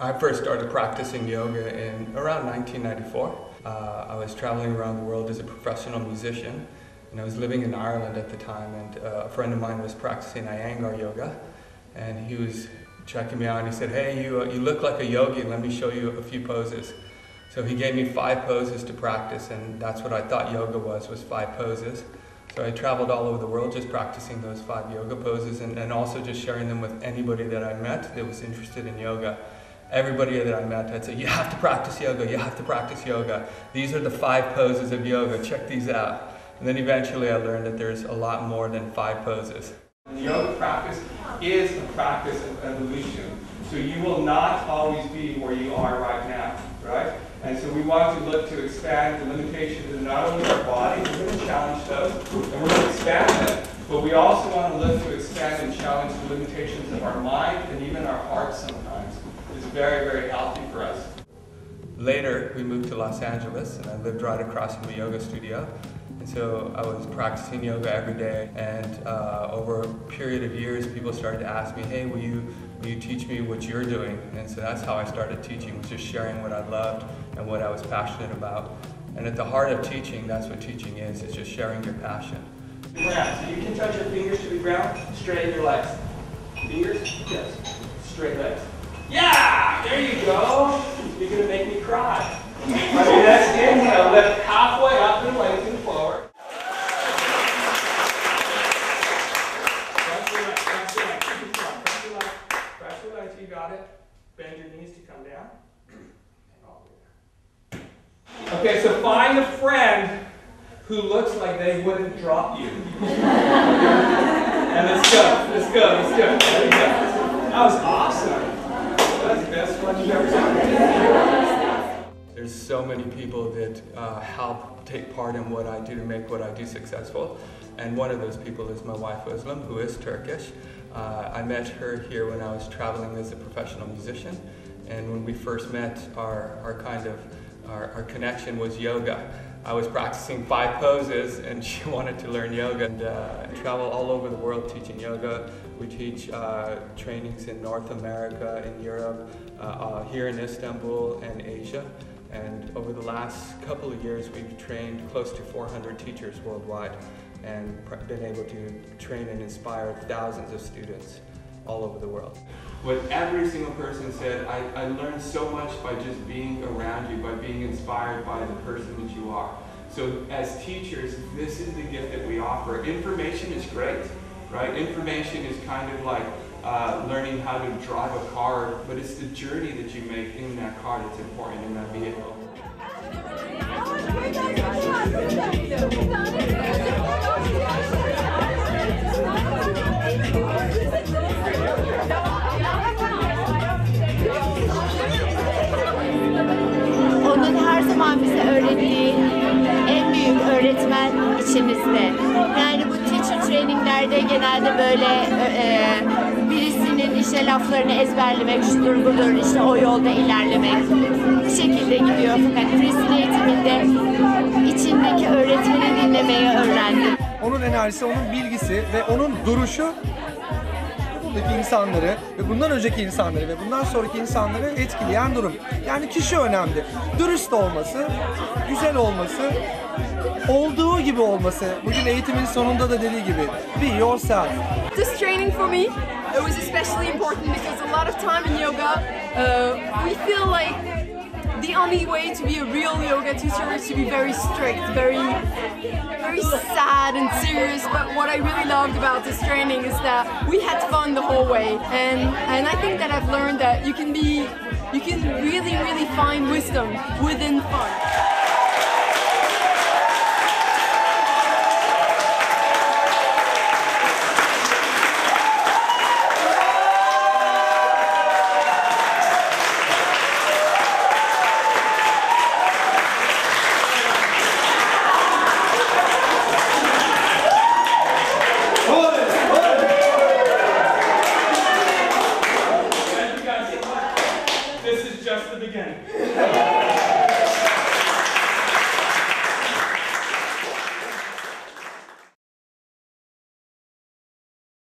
I first started practicing yoga in around 1994. I was traveling around the world as a professional musician, and I was living in Ireland at the time, and a friend of mine was practicing Iyengar yoga, and he was checking me out, and he said, "Hey, you look like a yogi, let me show you a few poses." So he gave me 5 poses to practice, and that's what I thought yoga was 5 poses. So I traveled all over the world just practicing those 5 yoga poses, and also just sharing them with anybody that I met that was interested in yoga. Everybody that I met, I'd say, "You have to practice yoga, you have to practice yoga. These are the 5 poses of yoga, check these out." And then eventually I learned that there's a lot more than 5 poses. Yoga practice is a practice of evolution. So you will not always be where you are right now, right? And so we want to look to expand the limitations of not only our body, we're going to challenge those, and we're going to expand them, but we also want to look to expand and challenge the limitations of our mind and even our heart sometimes. It's very, very healthy for us. Later, we moved to Los Angeles, and I lived right across from a yoga studio. And so I was practicing yoga every day, and over a period of years, people started to ask me, "Hey, will you teach me what you're doing?" And so that's how I started teaching, was just sharing what I loved and what I was passionate about. And at the heart of teaching, that's what teaching is just sharing your passion. Yeah, so you can touch your fingers to the ground, straighten your legs. Fingers, yes, straight legs. Yeah, there you go. You're gonna make me cry. Okay, next inhale, lift halfway up and lengthen forward. Press your legs, press your legs, keep it strong. Press your legs, you got it. Bend your knees to come down. And all the way down. Okay, so find a friend who looks like they wouldn't drop you. And let's go, let's go, let's go. There you go. That was awesome. That's the best one you've ever done. There's so many people that help take part in what I do to make what I do successful. And one of those people is my wife, Özlem, who is Turkish. I met her here when I was traveling as a professional musician. And when we first met, our connection was yoga. I was practicing 5 poses, and she wanted to learn yoga. And I travel all over the world teaching yoga. We teach trainings in North America, in Europe, here in Istanbul and Asia. And over the last couple of years, we've trained close to 400 teachers worldwide and been able to train and inspire thousands of students all over the world. What every single person said, I learned so much by just being around you, by being inspired by the person that you are. So as teachers, this is the gift that we offer. Information is great, right? Information is kind of like learning how to drive a car, but it's the journey that you make in that car that's important in that vehicle. Onun her zaman bize öğrettiği en büyük öğretmen içimizde. Yani bu teacher traininglerde genelde böyle birisinin işte laflarını ezberlemek, şudur budur, işte o yolda ilerlemek bu şekilde gidiyor. Fakat freestyle eğitiminde içindeki öğretmeni dinlemeyi öğrendim. Onun enerjisi, onun bilgisi ve onun duruşu buradaki insanları ve bundan önceki insanları ve bundan sonraki insanları etkileyen durum. Yani kişi önemli. Dürüst olması, güzel olması, olduğu gibi olması. Bugün eğitimin sonunda da dediği gibi, be yourself. This training for me, it was especially important because a lot of time in yoga, we feel like the only way to be a real yoga teacher is to be very strict, very sad and serious. But what I really loved about this training is that we had fun the whole way, and I think that I've learned that you can really find wisdom within fun.